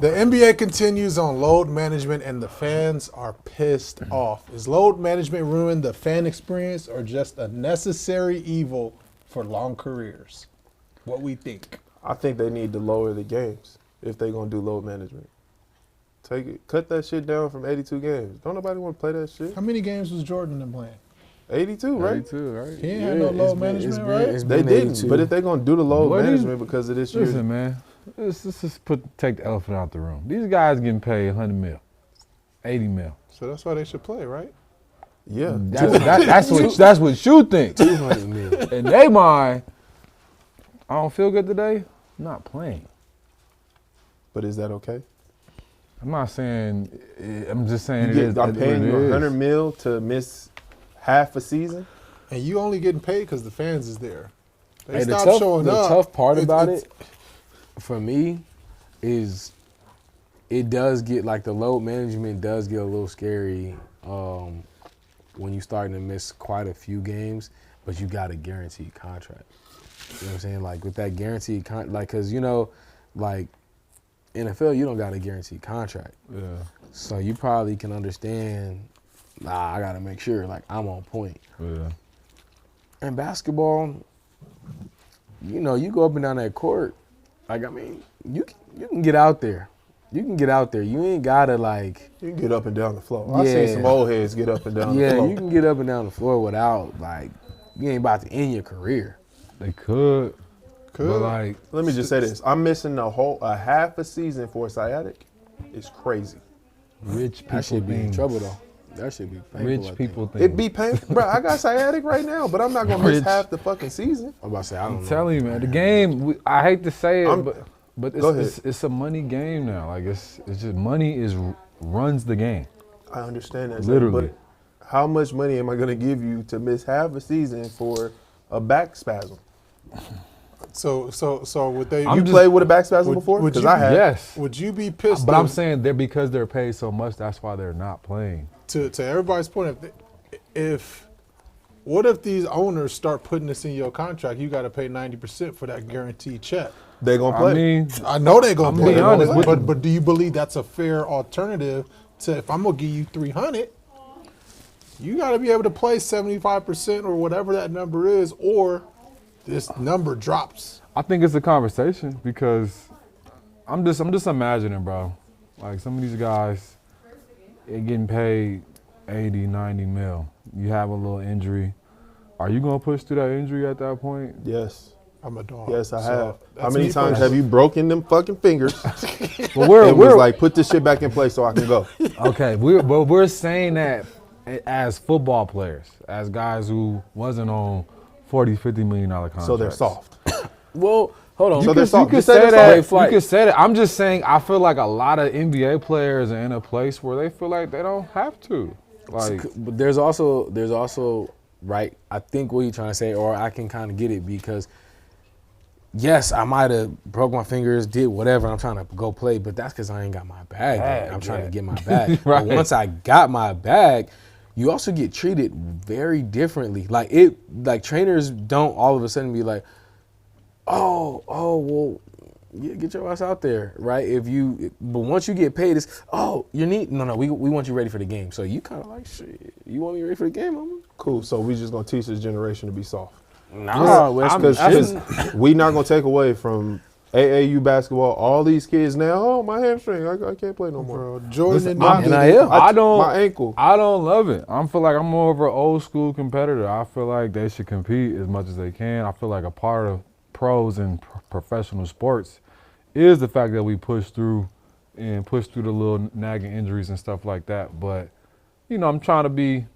The NBA continues on load management, and the fans are pissed off. Is load management ruining the fan experience, or just a necessary evil for long careers? What we think? I think they need to lower the games if they're gonna do load management. Cut that shit down from 82 games. Don't nobody want to play that shit. How many games was Jordan in playing? 82, right? 82, right? He ain't had no load management, right? They didn't. But if they're gonna do the load management because of this year, listen, man. Let's just take the elephant out the room. These guys getting paid 100 mil, 80 mil. So that's why they should play, right? yeah, That's what you think. 200 mil. In their mind, I don't feel good today. I'm not playing. But is that okay? I'm not saying. I'm just saying I'm paying you 100 mil to miss half a season. And you only getting paid because the fans is there. They Hey, stop showing the up. tough part about It's- it, for me, is it does get, like, the load management does get a little scary when you're starting to miss quite a few games, but you got a guaranteed contract. You know what I'm saying? Like, with that guaranteed contract, like, because, you know, like, NFL, you don't got a guaranteed contract. Yeah. So you probably can understand, I got to make sure, like, I'm on point. Yeah. And basketball, you know, you go up and down that court, like, I mean, you can get out there. You can get out there. You ain't got to, like. You can get up and down the floor. I seen some old heads get up and down the floor. Yeah, you can get up and down the floor without, like, you ain't about to end your career. They could. But, like. Let me just say this. I'm missing a half a season for a sciatic. It's crazy. Rich people That should be in things. trouble, though. That should be painful. Rich people think. It be painful. Bro, I got sciatic right now, but I'm not going to miss Rich. half the fucking season. I'm about to say, I don't I'm know. telling you, man. The game. I hate to say it, but Go ahead. it's a money game now. Like it's just money runs the game. I understand that. Literally. But how much money am I going to give you to miss half a season for a back spasm? So would they? You played with a back spasm before? would Because you- I have. Yes. Would you be pissed? But I'm saying because they're paid so much, that's why they're not playing. to everybody's point, if what if these owners start putting this in your contract? You got to pay 90% for that guaranteed check. They're going to play. I mean, I know they're gonna I'm play, being honest with you. but do you believe that's a fair alternative to if I'm gonna give you 300? You got to be able to play 75% or whatever that number is, or this number drops. I think it's a conversation because I'm just imagining, bro. Like some of these guys, they're getting paid 80, 90 mil. You have a little injury. Are you gonna push through that injury at that point? Yes. I'm a dog. Yes, I So have. How that's many me times personally. have you broken them fucking fingers? But we're and was like, put this shit back in place so I can go. okay. We're saying that as football players, as guys who wasn't on $40, $50 million contracts. So they're soft. Well, hold on. So they're soft. You You could said say they're that. soft. You could say that. I'm just saying. I feel like a lot of NBA players are in a place where they feel like they don't have to. Like, But there's also, right, I think what you're trying to say, or I can kind of get it because, yes, I might have broke my fingers, did whatever, I'm trying to go play, but that's because I ain't got my bag yet. I'm trying to get my bag. Right. But once I got my bag, you also get treated very differently. Like trainers don't all of a sudden be like, well, yeah, get your ass out there, right? But once you get paid, it's, we want you ready for the game. So you kind of like, shit, you want me ready for the game, mama? Cool. So we just going to teach this generation to be soft. Nah, Because we not going to take away from AAU basketball. All these kids now, my hamstring, I can't play no more. Bro, Jordan and I'm- them and did it. I don't. My ankle. I don't love it. I feel like I'm more of an old school competitor. I feel like they should compete as much as they can. I feel like a part of pros and professional sports is the fact that we push through the little nagging injuries and stuff like that. But, I'm trying to be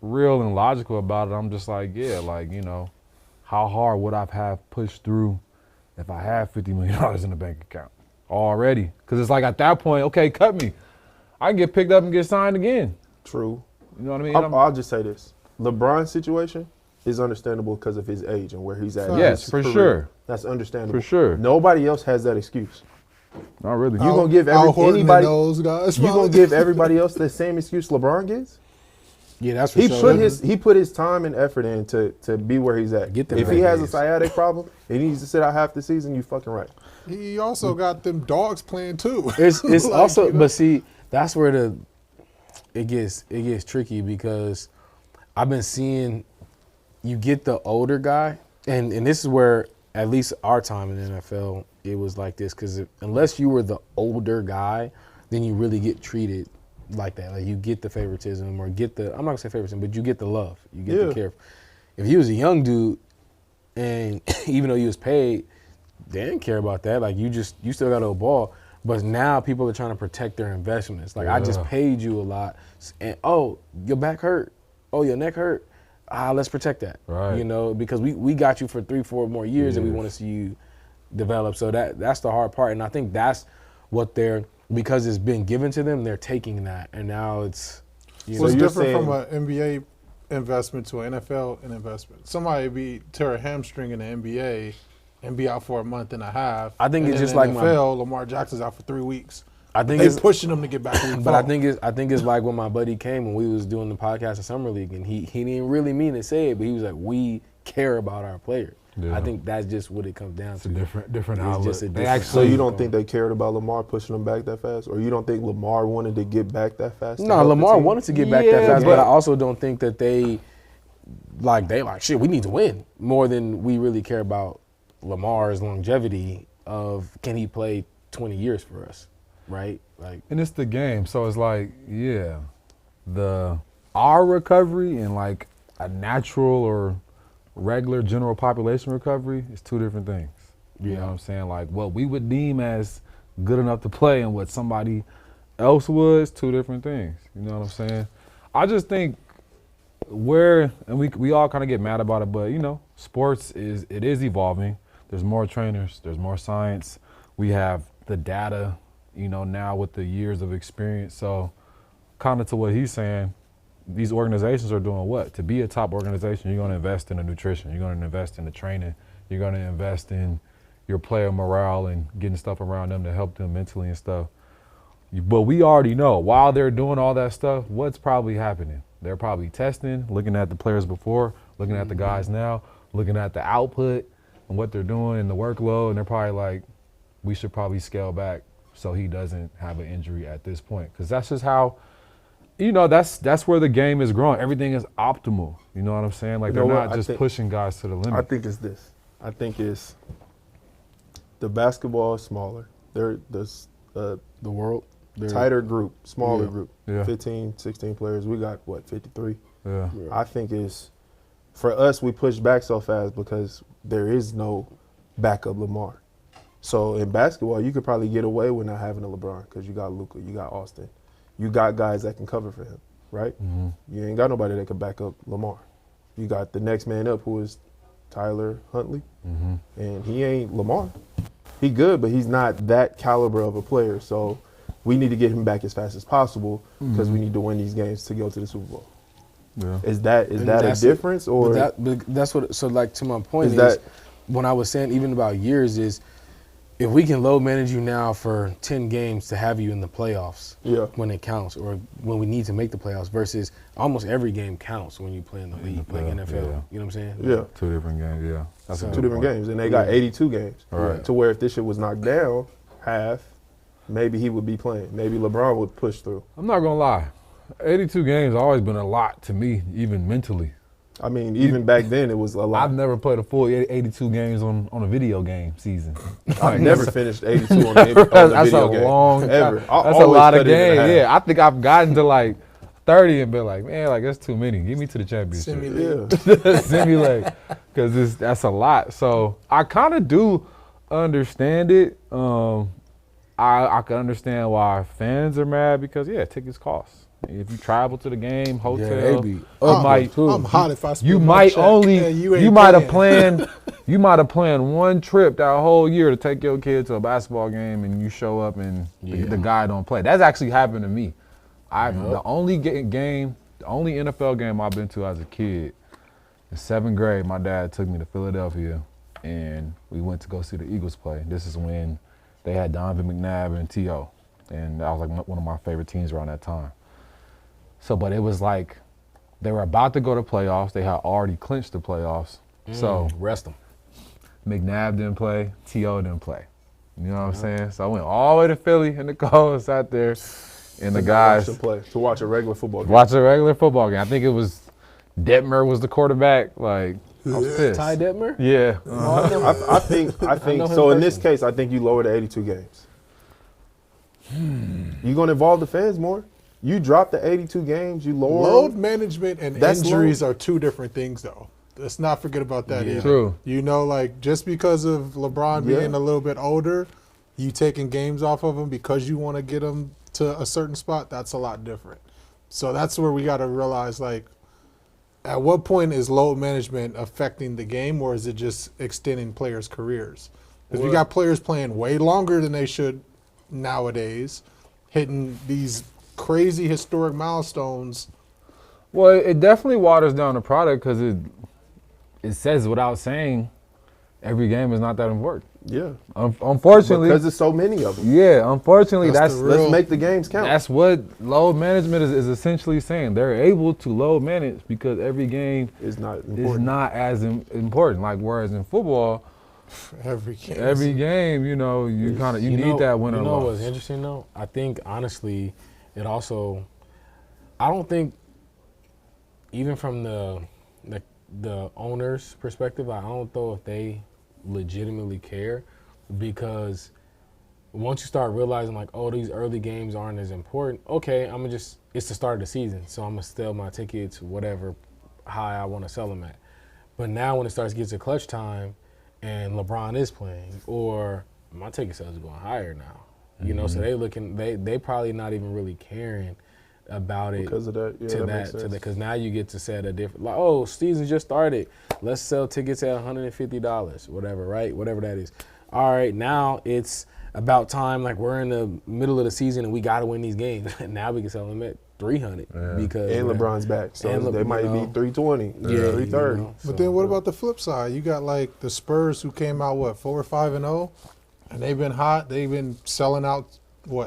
real and logical about it. I'm just like, how hard would I have pushed through if I had $50 million in the bank account already? Because it's like at that point, okay, cut me. I can get picked up and get signed again. True. You know what I mean? I'll just say this. LeBron's situation is understandable because of his age and where he's at. in Yes, his for career. sure. That's understandable. For sure. Nobody else has that excuse. Not really. You gonna give Al Horton and anybody? those guys? You gonna give everybody else the same excuse LeBron gets? Yeah, that's for sure. He put his time and effort in to be where he's at. Get them if he back has a days. sciatic problem and he needs to sit out half the season, you fucking right. He also got them dogs playing too. It's Like, also, you know? but see, that's where it gets tricky because I've been seeing you get the older guy, and this is where at least our time in the NFL it was like this because unless you were the older guy, then you really get treated like that. Like you get the favoritism or get the I'm not gonna say favoritism, but you get the love, you get the care. If he was a young dude, and even though he was paid, they didn't care about that. Like you still got a ball. But now people are trying to protect their investments. Like I just paid you a lot, and oh, your back hurt, oh, your neck hurt. Let's protect that. Right. You know, because we got you for 3-4 more years, and we want to see you develop. So that's the hard part, and I think that's what because it's been given to them, they're taking that, and now it's. What's different from an NBA investment to an NFL investment? Somebody tear a hamstring in the NBA and be out for a month and a half. I think it's just in like NFL, Lamar Jackson's out for 3 weeks. I think They it's pushing him to get back. But I think it's like when my buddy came when we was doing the podcast in Summer League, and he didn't really mean to say it, but he was like, "We care about our players." Yeah. I think that's just what it comes down to. Different It's outlet. just a They different So actually, you don't think they cared about Lamar pushing them back that fast, or you don't think Lamar wanted to get back that fast? to No, help the Lamar team? wanted to get back that Yeah, fast, but- but I also don't think that they like shit. We need to win more than we really care about Lamar's longevity of can he play 20 years for us, right? Like. and it's the game, so it's like, yeah, our recovery and like a natural or regular general population recovery is two different things. You know what I'm saying? Like what we would deem as good enough to play and what somebody else was, two different things. You know what I'm saying? I just think and we all kind of get mad about it, but you know, sports is evolving. There's more trainers, there's more science. We have the data, you know, now with the years of experience. So kind of to what he's saying, these organizations are doing what? To be a top organization, you're going to invest in the nutrition. You're going to invest in the training. You're going to invest in your player morale and getting stuff around them to help them mentally and stuff. But we already know while they're doing all that stuff, what's probably happening. They're probably testing, looking at the players before, looking at the guys now, looking at the output and what they're doing and the workload. And they're probably like, we should probably scale back so he doesn't have an injury at this point. Because that's just how, you know, that's where the game is growing. Everything is optimal. You know what I'm saying? Like, You know they're what? not I just think- pushing guys to the limit. I think it's this. I think it's the basketball is smaller. There's The world. tighter group, smaller Yeah. group, Yeah. 15, 16 players. We got, 53? Yeah. I think it's, for us, we push back so fast because there is no backup Lamar. So in basketball, you could probably get away with not having a LeBron because you got Luka, you got Austin. You got guys that can cover for him, right? Mm-hmm. You ain't got nobody that can back up Lamar. You got the next man up who is Tyler Huntley, Mm-hmm. and he ain't Lamar. He good, but he's not that caliber of a player. So we need to get him back as fast as possible because we need to win these games to go to the Super Bowl. Yeah. Is that And a that's difference, or but that's what? So like to my point Is is, that- when I was saying even about years is, if we can load manage you now for 10 games to have you in the playoffs, Yeah. when it counts or when we need to make the playoffs, versus almost every game counts when you play in the league like playoff, NFL. yeah. You know what I'm saying? Yeah. Two different games, yeah. That's a So- good two different point. games, and they got Yeah. 82 games. Right. To where if this shit was knocked down half, maybe he would be playing. Maybe LeBron would push through. I'm not gonna lie, 82 games has always been a lot to me, even mentally. I mean, even back then it was a lot. I've never played a full 82 games on a video game season. I've never finished 82 on the That's video a game. long ever. I That's a always lot of cut it in games. half. Yeah, I think I've gotten to like 30 and been like, man, like that's too many. Get me to the championship. Simulate. Yeah. Simulate, because that's a lot. So I kind of do understand it. I can understand why fans are mad because tickets cost. If you travel to the game, hotel, they be you up might too. I'm hot if I spend you my might check only and you, ain't might have playing. planned you might have planned one trip that whole year to take your kid to a basketball game and you show up and the guy don't play. That's actually happened to me. The only the only NFL game I've been to as a kid, in 7th grade, my dad took me to Philadelphia and we went to go see the Eagles play. This is when they had Donovan McNabb and T.O. And that was like one of my favorite teams around that time. So, but it was like They were about to go to playoffs. They had already clinched the playoffs. So Rest them. McNabb didn't play. T.O. didn't play. You know what I'm saying? So I went all the way to Philly in the cold, sat there, and the guys to watch a regular football game. watch a regular football game. I think it was Detmer was the quarterback. Like, I was pissed. Ty Detmer? Yeah. I think know him so. In this personally. case, I think you lower the 82 games. You're gonna involve the fans more. You drop the 82 games. You lower Load them. management and That's injuries are two different things, though. Let's not forget about that either. True. You know, like just because of LeBron Yeah. being a little bit older, you taking games off of him because you want to get him to a certain spot, that's a lot different. So that's where we got to realize, like, at what point is load management affecting the game, or is it just extending players' careers? Because we got players playing way longer than they should nowadays, hitting these crazy historic milestones. Well, it definitely waters down the product because it says without saying every game is not that important. Yeah, Unfortunately, because there's so many of them. yeah, unfortunately, That's that's the real- Let's make the games count. that's what load management is essentially saying. They're able to load manage because every game It's not is important. not as important. Like whereas in football, Every game. every game, you know, you need that winner You know loss. what's interesting though? I think honestly, it also. I don't think, even from the owner's perspective, I don't know if they legitimately care, because once you start realizing like, oh, these early games aren't as important. Okay, it's the start of the season, so I'm gonna sell my tickets whatever high I want to sell them at. But now when it starts to get to clutch time, and LeBron is playing, or my ticket sales are going higher now. You know, so they probably not even really caring about it Because of that, yeah, that makes sense. because now you get to set a different, like, oh, season just started, let's sell tickets at $150, whatever, right? Whatever that is. All right, now it's about time, like we're in the middle of the season and we got to win these games. Now we can sell them at 300 because And LeBron's back, so And they might be 320, yeah, 330. But then what about the flip side? You got like the Spurs who came out 4-5-0, and they've been hot. They've been selling out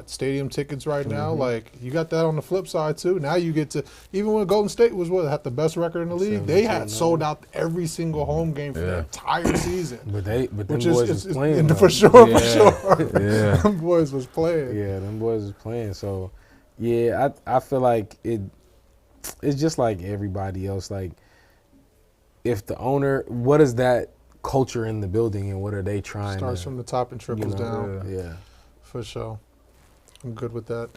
stadium tickets right now. Like you got that on the flip side too. Now you get to, even when Golden State was had the best record in the league, they had sold out every single home game for the entire season. But them Which boys is was playing though. for sure. Yeah. Them boys was playing. Yeah, them boys was playing. So, yeah, I feel like it's just like everybody else. Like, if the owner, what is that culture in the building, and what are they trying Starts to, from the top and trickles down. Yeah. For sure. I'm good with that.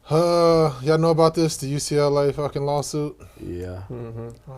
Y'all know about this? The UCLA fucking lawsuit? Yeah.